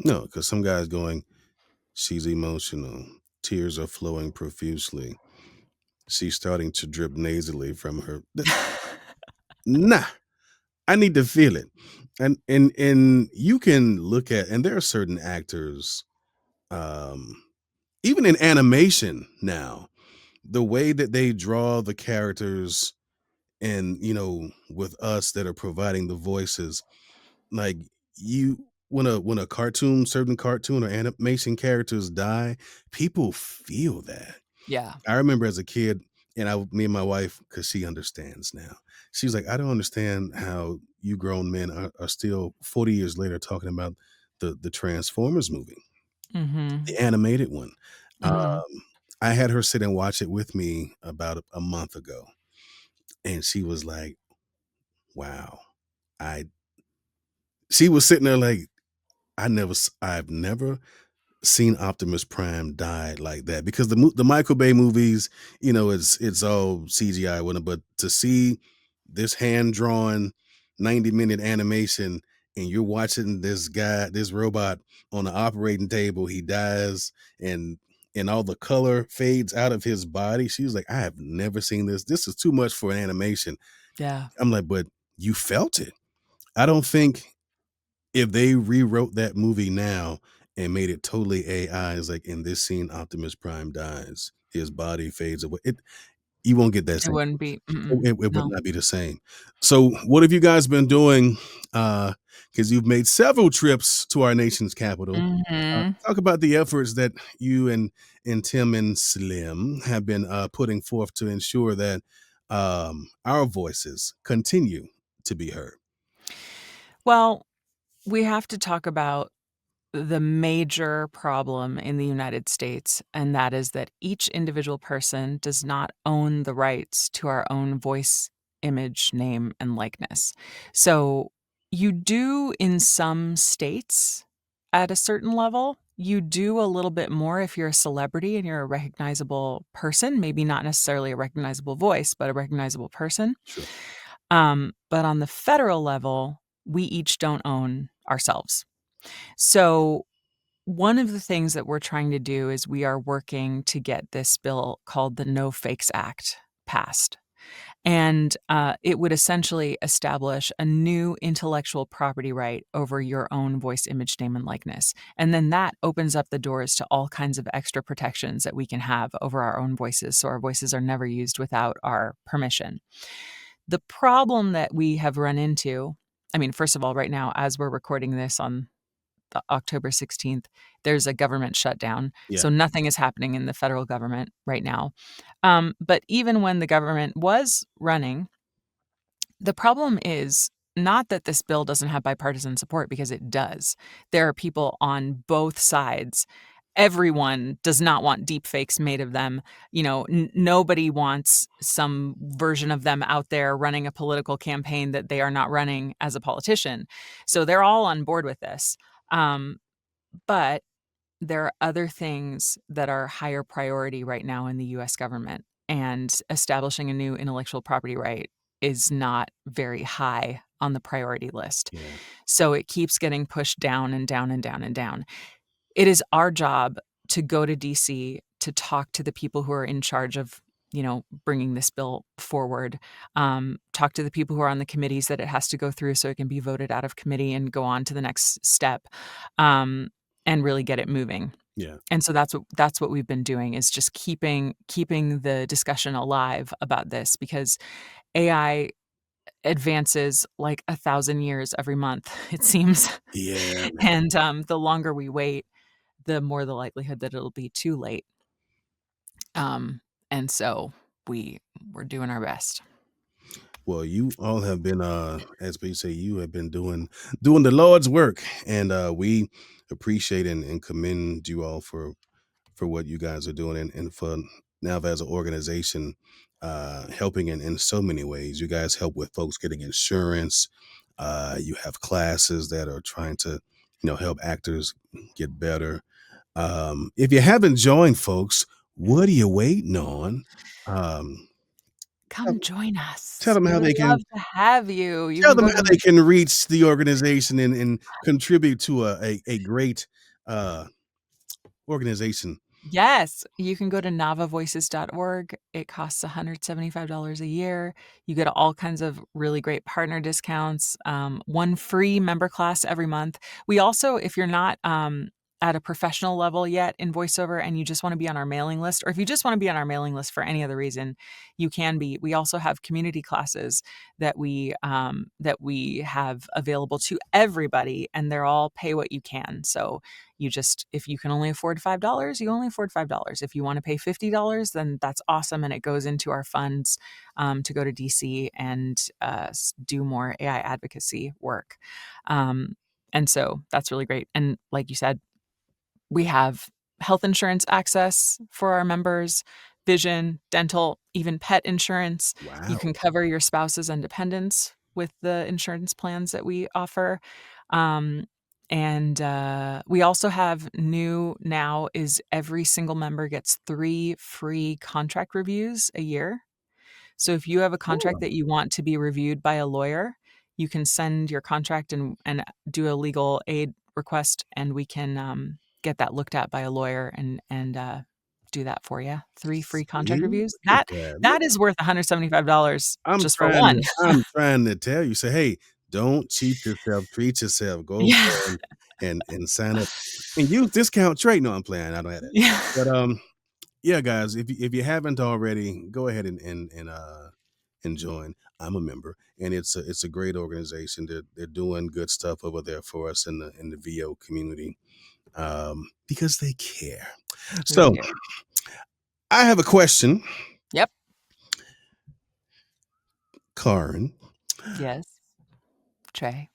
No, because some guy's going, she's emotional. Tears are flowing profusely. She's starting to drip nasally from her. Nah, I need to feel it. And you can look at, and there are certain actors, um, even in animation now, the way that they draw the characters, and with us that are providing the voices, like, you when a certain cartoon or animation characters die, people feel that. Yeah. I remember as a kid, and me and my wife, because she understands now, she was like, I don't understand how you grown men are still 40 years later talking about the Transformers movie, Mhm. the animated one. Mhm. I had her sit and watch it with me about a month ago, and she was like, wow. I She was sitting there like, I've never seen Optimus Prime die like that, because the Michael Bay movies, it's all CGI with it, but to see this hand drawn 90-minute animation, and you're watching this robot on the operating table, he dies, and all the color fades out of his body. She was like, I have never seen this. This is too much for an animation. Yeah. I'm like, but you felt it. I don't think if they rewrote that movie now and made it totally AI, is like, in this scene, Optimus Prime dies, his body fades away. You won't get that It same. wouldn't be. It would No. not be the same. So, what have you guys been doing? Because you've made several trips to our nation's capital. Mhm. Talk about the efforts that you and Tim and Slim have been putting forth to ensure that our voices continue to be heard. Well, we have to talk about the major problem in the United States, and that is that each individual person does not own the rights to our own voice, image, name, and likeness. So you do in some states at a certain level. You do a little bit more if you're a celebrity and you're a recognizable person, maybe not necessarily a recognizable voice, but a recognizable person. Sure. But on the federal level, we each don't own ourselves. So one of the things that we're trying to do is we are working to get this bill called the No Fakes Act passed. And it would essentially establish a new intellectual property right over your own voice, image, name, and likeness. And then that opens up the doors to all kinds of extra protections that we can have over our own voices. So our voices are never used without our permission. The problem that we have run into, I mean, first of all, right now, as we're recording this on the October 16th, there's a government shutdown. Yeah. So nothing is happening in the federal government right now. But even when the government was running, the problem is not that this bill doesn't have bipartisan support, because it does. There are people on both sides. Everyone does not want deep fakes made of them. Nobody wants some version of them out there running a political campaign that they are not running as a politician. So they're all on board with this. But there are other things that are higher priority right now in the US government, and establishing a new intellectual property right is not very high on the priority list. Yeah. So it keeps getting pushed down and down and down and down. It is our job to go to DC to talk to the people who are in charge of, bringing this bill forward. Talk to the people who are on the committees that it has to go through so it can be voted out of committee and go on to the next step, and really get it moving. Yeah. And so that's what we've been doing, is just keeping the discussion alive about this, because AI advances like 1,000 years every month, it seems. Yeah. And the longer we wait, the more the likelihood that it'll be too late. And so we're doing our best. Well, you all have been, as we say, you have been doing the Lord's work, and we appreciate and commend you all for what you guys are doing, and for NAVA as an organization, helping in so many ways. You guys help with folks getting insurance. You have classes that are trying to, help actors get better. If you haven't joined, folks, what are you waiting on? Come join us. Tell them We how would they love can to have you. You tell can them go how to they can reach the organization and contribute to a great organization. Yes, you can go to navavoices.org. It costs $175 a year. You get all kinds of really great partner discounts, one free member class every month. We also, if you're not at a professional level yet in voiceover and you just want to be on our mailing list, or if you just want to be on our mailing list for any other reason, you can be. We also have community classes that we have available to everybody, and they're all pay what you can. So if you can only afford $5, you only afford $5. If you want to pay $50, then that's awesome. And it goes into our funds to go to DC and do more AI advocacy work. And so that's really great. And like you said, we have health insurance access for our members, vision, dental, even pet insurance. You Wow. can cover your spouses and dependents with the insurance plans that we offer. And we also have new now is every single member gets 3 free contract reviews a year. So if you have a contract that you want to be reviewed by a lawyer, you can send your contract and do a legal aid request, and we can get that looked at by a lawyer and do that for you. 3 free contract See? reviews. Look at That that. is worth $175 I'm just for trying one. to I'm trying to tell you, say, hey, don't cheat yourself, treat yourself. Go Yeah. there and sign up and use discount trade. No, I'm playing. I don't have that. Yeah. But yeah, guys, if you haven't already, go ahead and join. I'm a member, and it's a great organization. They're doing good stuff over there for us in the VO community, because they care. They So do. I have a question, Yep. Carin. Yes. Trey.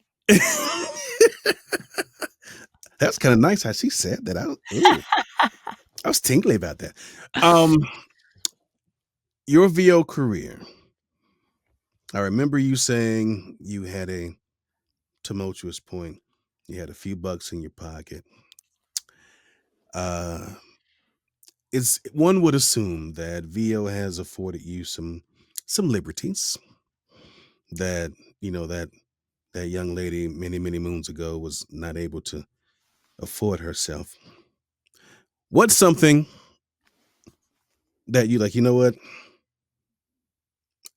That's kind of nice how she said that. I was tingly about that. Your VO career. I remember you saying you had a tumultuous point. You had a few bucks in your pocket. It's one would assume that VO has afforded you some liberties that that young lady many moons ago was not able to afford herself. What's something that you like, you know what?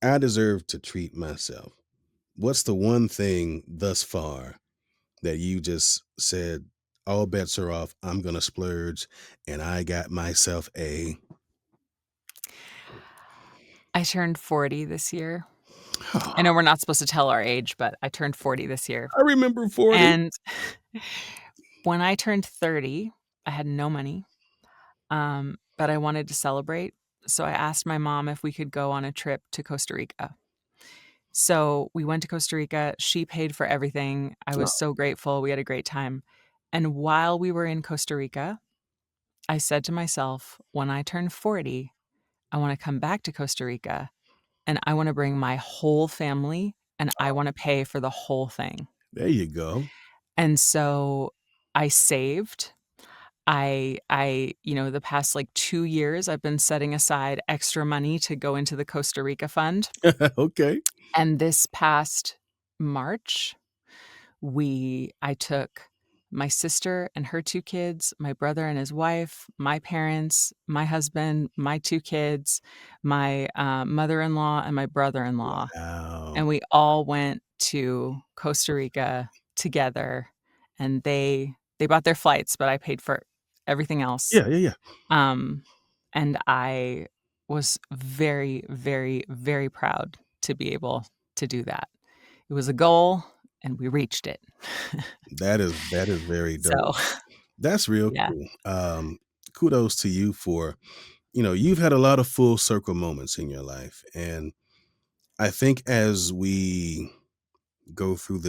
I deserve to treat myself. What's the one thing thus far that you just said, all bets are off, I'm gonna splurge, and I got myself a I turned 40 this year. I know we're not supposed to tell our age, but I turned 40 this year. I remember 40. And when I turned 30, I had no money, but I wanted to celebrate. So I asked my mom if we could go on a trip to Costa Rica. So we went to Costa Rica. She paid for everything. I was so grateful. We had a great time. And while we were in Costa Rica, I said to myself, when I turn 40, I want to come back to Costa Rica and I want to bring my whole family and I want to pay for the whole thing. There you go. And so I saved. The past like 2 years, I've been setting aside extra money to go into the Costa Rica fund. Okay. And this past March, I took my sister and her 2 kids, my brother and his wife, my parents, my husband, my 2 kids, my mother-in-law and my brother-in-law. Wow. And we all went to Costa Rica together, and they bought their flights, but I paid for everything else. Yeah. And I was very, very, very proud to be able to do that. It was a goal, and we reached it. That is very dope. So, That's real yeah. cool. Kudos to you for, you've had a lot of full circle moments in your life. And I think as we go through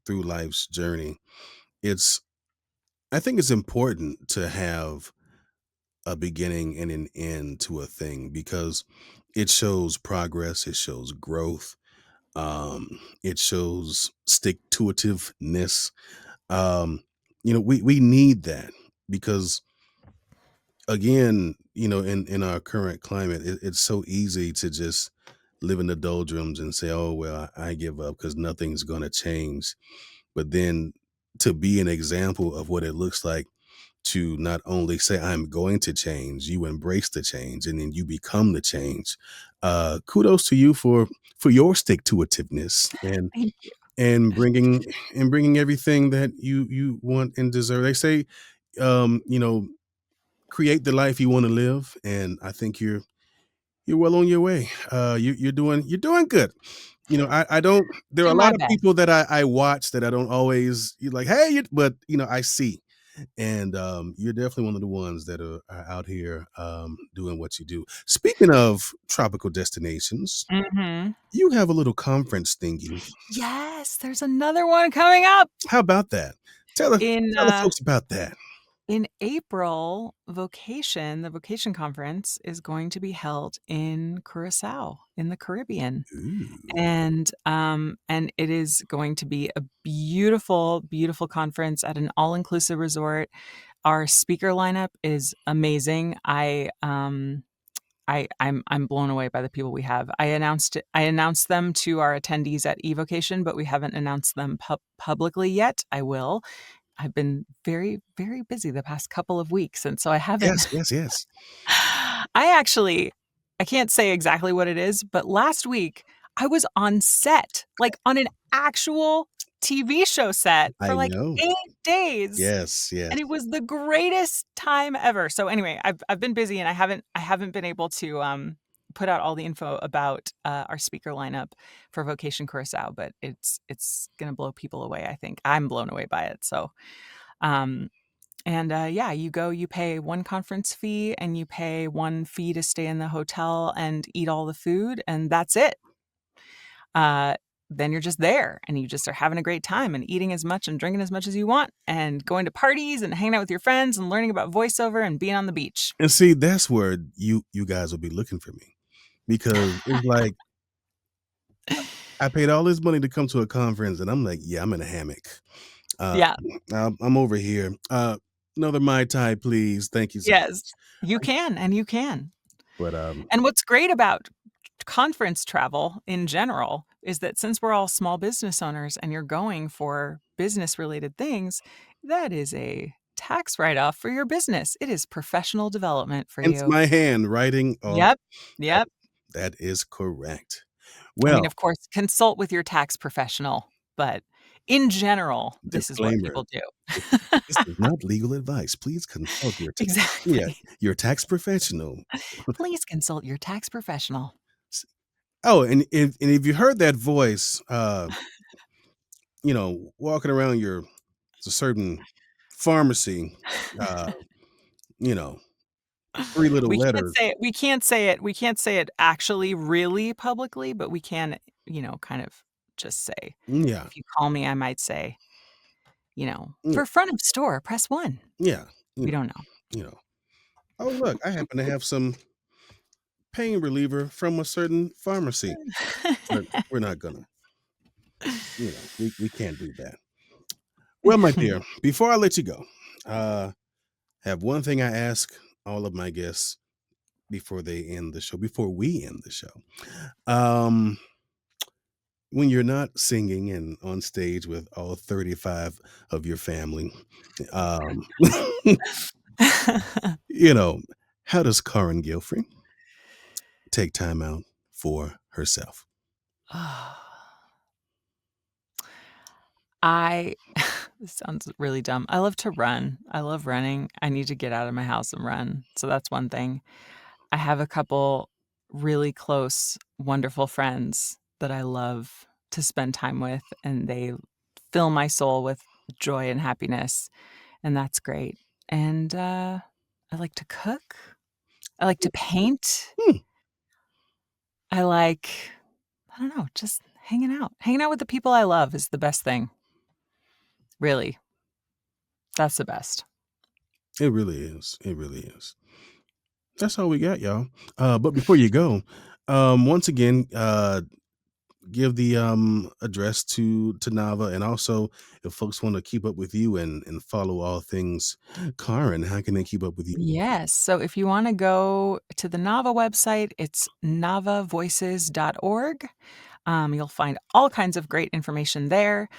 life's journey, I think it's important to have a beginning and an end to a thing because it shows progress, it shows growth, it shows stick to itiveness. We need that because again, in our current climate, it's so easy to just live in the doldrums and say, oh well, I give up because nothing's going to change. But then to be an example of what it looks like to not only say I'm going to change, you embrace the change and then you become the change. Kudos to you for your stick to itiveness Thank you. and bringing everything that you want and deserve. They say, you know, create the life you want to live, and I think you're well on your way. You're doing good. I don't. There are Do a my lot of best. people that I watch that I don't always you like. Hey, but I see, and you're definitely one of the ones that are out here doing what you do. Speaking of tropical destinations, Mhm. you have a little conference thingy. Yes, there's another one coming up How about that? Tell the in, tell the folks about that. in April. The Vocation Conference is going to be held in Curacao in the Caribbean. Ooh. And it is going to be a beautiful, beautiful conference at an all-inclusive resort. Our speaker lineup is amazing. I'm blown away by the people we have. I announced them to our attendees at eVocation, but we haven't announced them publicly yet. I will. I've been very, very busy the past couple of weeks, and so I haven't. Yes, yes, yes. I can't say exactly what it is, but last week I was on set, like on an actual TV show set for I like know. 8 days. Yes, yes. And it was the greatest time ever. So anyway, I've been busy and I haven't been able to put out all the info about our speaker lineup for Vocation Curacao, but it's gonna blow people away. I think I'm blown away by it. So um, yeah, you pay one conference fee and you pay one fee to stay in the hotel and eat all the food, and that's it. Uh, then you're just there and you just are having a great time and eating as much and drinking as much as you want and going to parties and hanging out with your friends and learning about voiceover and being on the beach. And see, that's where you guys will be looking for me because it's like I paid all this money to come to a conference, and I'm like, yeah, I'm in a hammock. Uh, Yeah. I'm over here. Another Mai Tai, please. Thank you so Yes. much. You can, and you can. But And what's great about conference travel in general is that since we're all small business owners and you're going for business related things, that is a tax write off for your business. It is professional development for hence you. my hand writing on Yep. that. Yep. That is correct. I mean, Well, of course, consult with your tax professional, but in general, this is what disclaimer: people do. this is not legal advice. Please consult your Exactly. your tax professional. Please consult your tax professional. Oh, and if you heard that voice, walking around it's a certain pharmacy, uh, you know, three little We can't letters. say it we can't say it actually really publicly, but we can, kind of just say, Yeah, if you call me, I might say, yeah, "For front of store, press 1." yeah. We don't know. You know. Oh, look, I happen to have some pain reliever from a certain pharmacy, but we're not gonna. We can't do that. Well, my dear, before I let you go, have one thing I ask all of my guests before they end the show, before we end the show. Um, when you're not singing and on stage with all 35 of your family, um, you know, how does Carin Gilfry take time out for herself? I this sounds really dumb. I love to run. I love running. I need to get out of my house and run. So that's one thing. I have a couple really close, wonderful friends that I love to spend time with, and they fill my soul with joy and happiness, and that's great. And I like to cook. I like to paint. Hmm, I like, I don't know, just hanging out. Hanging out with the people I love is the best thing. Really, that's the best. it really is. It really is. That's all we got, y'all. But before you go, once again, give the address to NAVA, and also if folks want to keep up with you and follow all things Carin, how can they keep up with you? Yes. So if you want to go to the NAVA website, it's navavoices.org. You'll find all kinds of great information there.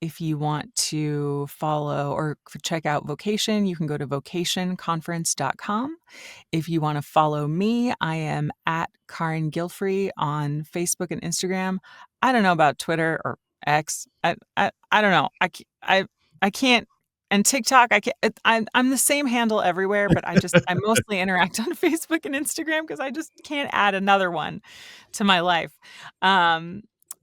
If you want to follow or check out Vocation, you can go to vocationconference.com. If you want to follow me, I am at Carin Gilfry on Facebook and Instagram. I don't know about Twitter or X. I don't know. I can't. And TikTok, I'm the same handle everywhere, but I mostly interact on Facebook and Instagram because I just can't add another one to my life.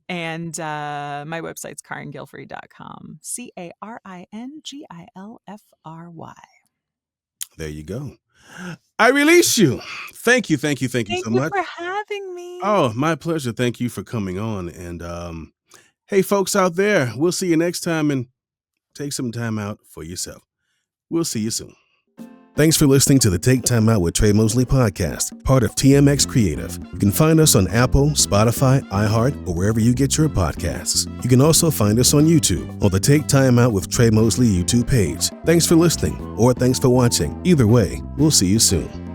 And my website's caringilfry.com. CarinGilfry. There you go. I release you. Thank you so much. Thank you for having me. Oh, my pleasure. Thank you for coming on. And hey, folks out there, we'll see you next time, and take some time out for yourself. We'll see you soon. Thanks for listening to the Take Time Out with Tre Mosley podcast, part of TMX Creative. You can find us on Apple, Spotify, iHeart, or wherever you get your podcasts. You can also find us on YouTube or the Take Time Out with Tre Mosley YouTube page. Thanks for listening, or thanks for watching. Either way, we'll see you soon.